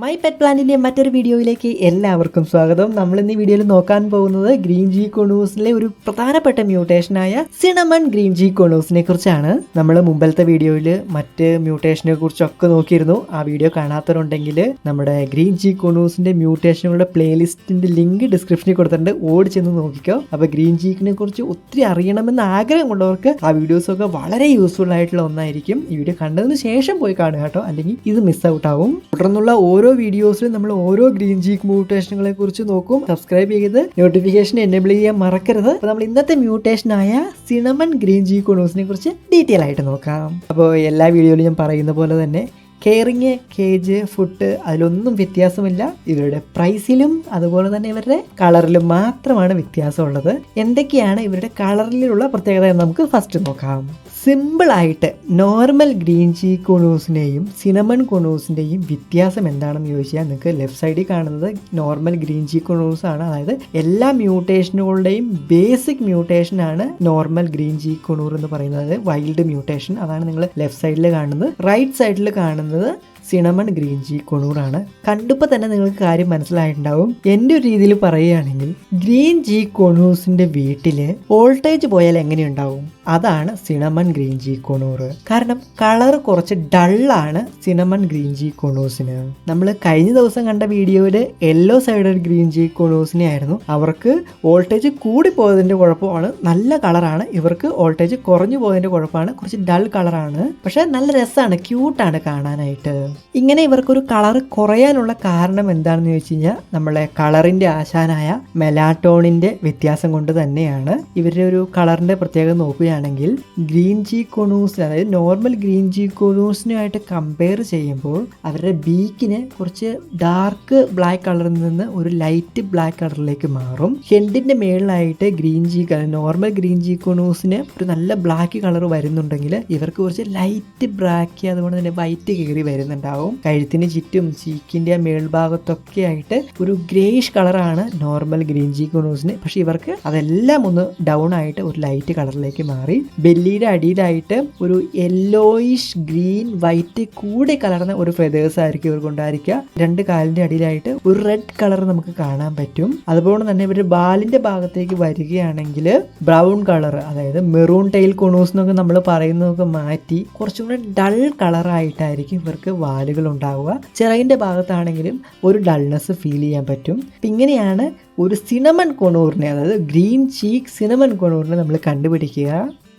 My pet പ്ലാന്റിൻ്റെ മറ്റൊരു വീഡിയോയിലേക്ക് എല്ലാവർക്കും സ്വാഗതം. നമ്മൾ ഇന്ന് ഈ വീഡിയോയിൽ നോക്കാൻ പോകുന്നത് ഗ്രീൻ ജി കൊണൂസിലെ ഒരു പ്രധാനപ്പെട്ട മ്യൂട്ടേഷനായ സിനമൺ ഗ്രീൻ ജി കൊണൂസിനെ കുറിച്ചാണ്. നമ്മൾ മുമ്പത്തെ വീഡിയോയിൽ മറ്റ് മ്യൂട്ടേഷനെ കുറിച്ചൊക്കെ നോക്കിയിരുന്നു. ആ വീഡിയോ കാണാത്തവരുണ്ടെങ്കിൽ നമ്മുടെ ഗ്രീൻ ജി കൊണൂസിൻ്റെ മ്യൂട്ടേഷനുകളുടെ പ്ലേലിസ്റ്റിൻ്റെ ലിങ്ക് ഡിസ്ക്രിപ്ഷനിൽ കൊടുത്തിട്ടുണ്ട്, ഓടി ചെന്ന് നോക്കിക്കോ. അപ്പോൾ ഗ്രീൻ ജീക്കിനെ കുറിച്ച് ഒത്തിരി അറിയണമെന്ന് ആഗ്രഹമുള്ളവർക്ക് ആ വീഡിയോസൊക്കെ വളരെ യൂസ്ഫുൾ ആയിട്ടുള്ള ഒന്നായിരിക്കും. ഈ വീഡിയോ കണ്ടതിന് ശേഷം പോയി കാണുക കേട്ടോ, അല്ലെങ്കിൽ ഇത് മിസ് ഔട്ട് ആവും. തുടർന്നുള്ള ഓരോ വീഡിയോസിലും നമ്മൾ ഓരോ ഗ്രീൻ ജീക്ക് മ്യൂട്ടേഷനുകളെ കുറിച്ച് നോക്കും. സബ്സ്ക്രൈബ് ചെയ്ത് നോട്ടിഫിക്കേഷൻ എനേബിൾ ചെയ്യാൻ മറക്കരുത്. അപ്പോൾ നമ്മൾ ഇന്നത്തെ മ്യൂട്ടേഷനായ സിനമൺ ഗ്രീൻ ജി കൊണൂസിനെ കുറിച്ച് ഡീറ്റെയിൽ ആയിട്ട് നോക്കാം. അപ്പോൾ എല്ലാ വീഡിയോയിലും ഞാൻ പറയുന്ന പോലെ തന്നെ കെയറിങ്, കേജ്, ഫുഡ് അതിലൊന്നും വ്യത്യാസമില്ല. ഇവരുടെ പ്രൈസിലും അതുപോലെ തന്നെ ഇവരുടെ കളറിലും മാത്രമാണ് വ്യത്യാസമുള്ളത്. എന്തൊക്കെയാണ് ഇവരുടെ കളറിലുള്ള പ്രത്യേകത എന്ന് നമുക്ക് ഫസ്റ്റ് നോക്കാം. സിമ്പിളായിട്ട് നോർമൽ ഗ്രീൻ ജി കൊണൂസിൻ്റെയും സിനമൺ കൊണൂസിൻ്റെയും വ്യത്യാസം എന്താണെന്ന് ചോദിച്ചാൽ നിങ്ങൾക്ക് ലെഫ്റ്റ് സൈഡിൽ കാണുന്നത് നോർമൽ ഗ്രീൻ ജി കൊണൂസ് ആണ്. അതായത് എല്ലാ മ്യൂട്ടേഷനുകളുടെയും ബേസിക് മ്യൂട്ടേഷനാണ് നോർമൽ ഗ്രീൻ ജി കൊണൂർ എന്ന് പറയുന്നത്, വൈൽഡ് മ്യൂട്ടേഷൻ. അതാണ് നിങ്ങൾ ലെഫ്റ്റ് സൈഡിൽ കാണുന്നത്. റൈറ്റ് സൈഡിൽ കാണുന്നത് സിനമൺ ഗ്രീൻ ജി കൊണൂറാണ്. കണ്ടപ്പോൾ തന്നെ നിങ്ങൾക്ക് കാര്യം മനസ്സിലായിട്ടുണ്ടാവും. എൻ്റെ ഒരു രീതിയിൽ പറയുകയാണെങ്കിൽ ഗ്രീൻ ജി കൊണൂസിൻ്റെ വീട്ടിൽ വോൾട്ടേജ് പോയാൽ എങ്ങനെയുണ്ടാവും, അതാണ് സിനമൺ ഗ്രീൻ ജി കൊണൂർ. കാരണം കളർ കുറച്ച് ഡള്ളാണ് സിനമൺ ഗ്രീൻ ജി കൊണൂസിന്. നമ്മൾ കഴിഞ്ഞ ദിവസം കണ്ട വീഡിയോയിൽ യെല്ലോ സൈഡഡ് ഗ്രീൻ ജി കൊണൂസിനെ ആയിരുന്നു. അവർക്ക് വോൾട്ടേജ് കൂടി പോയതിൻ്റെ കുഴപ്പമാണ്, നല്ല കളറാണ്. ഇവർക്ക് വോൾട്ടേജ് കുറഞ്ഞു പോയതിൻ്റെ കുഴപ്പമാണ്, കുറച്ച് ഡൾ കളറാണ്. പക്ഷെ നല്ല രസമാണ്, ക്യൂട്ടാണ് കാണാനായിട്ട്. ഇങ്ങനെ ഇവർക്കൊരു കളർ കുറയാനുള്ള കാരണം എന്താണെന്ന് ചോദിച്ചു കഴിഞ്ഞാൽ നമ്മളെ കളറിൻ്റെ ആശാനായ മെലാറ്റോണിൻ്റെ വ്യത്യാസം കൊണ്ട് തന്നെയാണ്. ഇവരുടെ ഒരു കളറിൻ്റെ പ്രത്യേകത നോക്കുകയാണെങ്കിൽ ഗ്രീൻ ജി കൊണൂസ്, അതായത് നോർമൽ ഗ്രീൻ ജി കൊണൂസിനുമായിട്ട് കമ്പയർ ചെയ്യുമ്പോൾ അവരുടെ ബീക്കിന് കുറച്ച് ഡാർക്ക് ബ്ലാക്ക് കളറിൽ നിന്ന് ഒരു ലൈറ്റ് ബ്ലാക്ക് കളറിലേക്ക് മാറും. ഹെഡിൻ്റെ മേളിലായിട്ട് green G normal green G കൊണൂസിന് ഒരു നല്ല ബ്ലാക്ക് കളർ വരുന്നുണ്ടെങ്കിൽ ഇവർക്ക് കുറച്ച് ലൈറ്റ് ബ്ലാക്ക്, അതുകൊണ്ട് തന്നെ വൈറ്റ് കയറി വരുന്നുണ്ടാവും. കഴുത്തിന് ചുറ്റും ചീക്കിൻ്റെ മേൽഭാഗത്തൊക്കെ ആയിട്ട് ഒരു ഗ്രേഷ് കളറാണ് നോർമൽ ഗ്രീൻ ജി കൊണൂസിന്. പക്ഷെ ഇവർക്ക് അതെല്ലാം ഒന്ന് ഡൗൺ ആയിട്ട് ഒരു ലൈറ്റ് കളറിലേക്ക് മാറി. ബെല്ലിയുടെ അടിയിലായിട്ട് ഒരു യെല്ലോയിഷ് ഗ്രീൻ വൈറ്റ് കൂടെ കലർന്ന ഒരു ഫെതേഴ്സ് ആയിരിക്കും ഇവർക്ക് ഉണ്ടായിരിക്കുക. രണ്ട് കാലിൻ്റെ അടിയിലായിട്ട് ഒരു റെഡ് കളർ നമുക്ക് കാണാൻ പറ്റും. അതുപോലെ തന്നെ ഇവരുടെ ബാലിൻ്റെ ഭാഗത്തേക്ക് വരികയാണെങ്കിൽ ബ്രൗൺ കളർ, അതായത് മെറൂൺ ടെയിൽ കൊണൂസ് എന്നൊക്കെ നമ്മൾ പറയുന്നതൊക്കെ മാറ്റി കുറച്ചും കൂടെ ഡൾ കളറായിട്ടായിരിക്കും ഇവർക്ക് വാലുകൾ ഉണ്ടാവുക. ചിറകിൻ്റെ ഭാഗത്താണെങ്കിലും ഒരു ഡൾനെസ് ഫീൽ ചെയ്യാൻ പറ്റും. ഇങ്ങനെയാണ് ഒരു സിനമൺ കൊണൂറിനെ, അതായത് ഗ്രീൻ ചീക്ക് സിനമൺ കൊണൂറിനെ നമ്മൾ കണ്ടുപിടിക്കുക.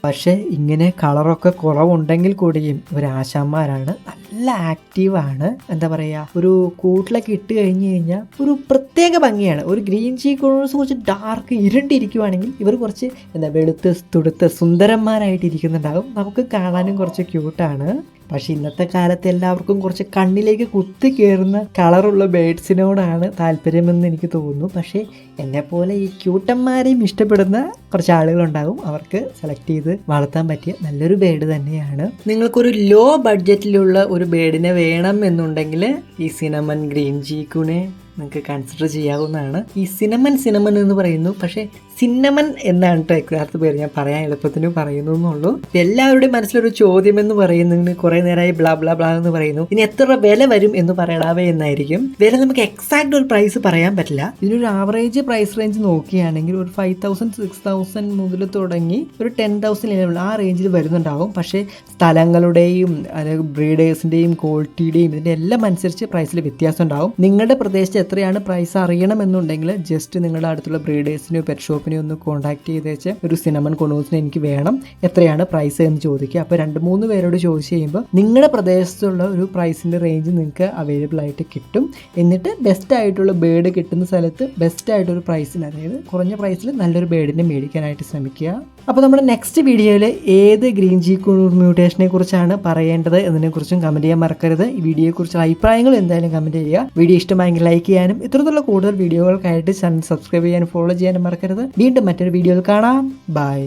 പക്ഷേ ഇങ്ങനെ കളറൊക്കെ കുറവുണ്ടെങ്കിൽ കൂടിയും ഒരു ആശാന്മാരാണ്, നല്ല ആക്റ്റീവാണ്. എന്താ പറയുക, ഒരു കൂട്ടിലൊക്കെ ഇട്ട് കഴിഞ്ഞ് കഴിഞ്ഞാൽ ഒരു പ്രത്യേക ഭംഗിയാണ്. ഒരു ഗ്രീൻ ചീ കൊണൂസ് കുറച്ച് ഡാർക്ക് ഇരുണ്ടിരിക്കുവാണെങ്കിൽ ഇവർ കുറച്ച് വെളുത്ത് തുടുത്ത് സുന്ദരന്മാരായിട്ട് ഇരിക്കുന്നുണ്ടാകും. നമുക്ക് കാണാനും കുറച്ച് ക്യൂട്ടാണ്. പക്ഷെ ഇന്നത്തെ കാലത്ത് എല്ലാവർക്കും കുറച്ച് കണ്ണിലേക്ക് കുത്തി കയറുന്ന കളറുള്ള ബേഡ്സിനോടാണ് താല്പര്യമെന്ന് എനിക്ക് തോന്നുന്നു. പക്ഷേ എന്നെപ്പോലെ ഈ ക്യൂട്ടന്മാരെയും ഇഷ്ടപ്പെടുന്ന കുറച്ച് ആളുകളുണ്ടാകും. അവർക്ക് സെലക്ട് ചെയ്ത് വളർത്താൻ പറ്റിയ നല്ലൊരു ബേഡ് തന്നെയാണ്. നിങ്ങൾക്കൊരു ലോ ബഡ്ജറ്റിലുള്ള ഒരു ബേഡിനെ വേണം എന്നുണ്ടെങ്കിൽ ഈ സിനമൺ ഗ്രീൻ ജീക്കുനെ നിങ്ങൾക്ക് കൺസിഡർ ചെയ്യാവുന്നതാണ്. ഈ സിനമൺ എന്ന് പറയുന്നു, പക്ഷേ സിന്നമൺ എന്നാണ് കേട്ടോ യഥാർത്ഥ പേര്. ഞാൻ പറയാൻ എളുപ്പത്തിന് പറയുന്നു എന്നുള്ളൂ. എല്ലാവരുടെയും മനസ്സിലൊരു ചോദ്യം എന്ന് പറയുന്നതിന് കുറേ നേരമായി ബ്ലാ ബ്ലാ ബ്ലാ എന്ന് പറയുന്നു. ഇനി എത്ര വില വരും എന്ന് പറയടാവേ എന്നായിരിക്കും. വില നമുക്ക് എക്സാക്ട് ഒരു പ്രൈസ് പറയാൻ പറ്റില്ല. ഇതിനൊരു ആവറേജ് പ്രൈസ് റേഞ്ച് നോക്കുകയാണെങ്കിൽ ഒരു 5,000 6,000 മുതൽ തുടങ്ങി ഒരു 10,000 ലെവൽ ആ റേഞ്ചിൽ വരുന്നുണ്ടാവും. പക്ഷേ സ്ഥലങ്ങളുടെയും അതായത് ബ്രീഡേഴ്സിൻ്റെയും ക്വാളിറ്റിയുടെയും ഇതിൻ്റെ എല്ലാം അനുസരിച്ച് പ്രൈസിൽ വ്യത്യാസം ഉണ്ടാവും. നിങ്ങളുടെ പ്രദേശത്ത് എത്രയാണ് പ്രൈസ് അറിയണമെന്നുണ്ടെങ്കിൽ ജസ്റ്റ് നിങ്ങളുടെ അടുത്തുള്ള ബ്രീഡേഴ്സിനെയോ പെറ്റ് ഷോപ്പിനെയോ ഒന്ന് കോൺടാക്ട് ചെയ്തേച്ച് ഒരു സിനമൺ കൊണൂസിനെ എനിക്ക് വേണം, എത്രയാണ് പ്രൈസ് എന്ന് ചോദിക്കുക. അപ്പോൾ 2-3 പേരോട് ചോദിച്ചു കഴിയുമ്പോൾ നിങ്ങളുടെ പ്രദേശത്തുള്ള ഒരു പ്രൈസിൻ്റെ റേഞ്ച് നിങ്ങൾക്ക് അവൈലബിൾ ആയിട്ട് കിട്ടും. എന്നിട്ട് ബെസ്റ്റ് ആയിട്ടുള്ള ബേഡ് കിട്ടുന്ന സ്ഥലത്ത് ബെസ്റ്റ് ആയിട്ടൊരു പ്രൈസിന്, അതായത് കുറഞ്ഞ പ്രൈസിൽ നല്ലൊരു ബേഡിനെ മേടിക്കാനായിട്ട് ശ്രമിക്കുക. അപ്പോൾ നമ്മുടെ നെക്സ്റ്റ് വീഡിയോയിൽ ഏത് ഗ്രീൻ ജി കൊണൂർ മ്യൂട്ടേഷനെ കുറിച്ചാണ് പറയേണ്ടത് എന്നതിനെക്കുറിച്ചും കമൻറ്റ് ചെയ്യാൻ മറക്കരുത്. ഈ വീഡിയോയെക്കുറിച്ചുള്ള അഭിപ്രായങ്ങൾ എന്തായാലും കമൻറ്റ് ചെയ്യുക. വീഡിയോ ഇഷ്ടമായെങ്കിൽ ലൈക്ക് ചെയ്യാനും ഇത്തരത്തിലുള്ള കൂടുതൽ വീഡിയോകൾക്കായിട്ട് ചാനൽ സബ്സ്ക്രൈബ് ചെയ്യാനും ഫോളോ ചെയ്യാനും മറക്കരുത്. വീണ്ടും മറ്റൊരു വീഡിയോയിൽ കാണാം. ബൈ.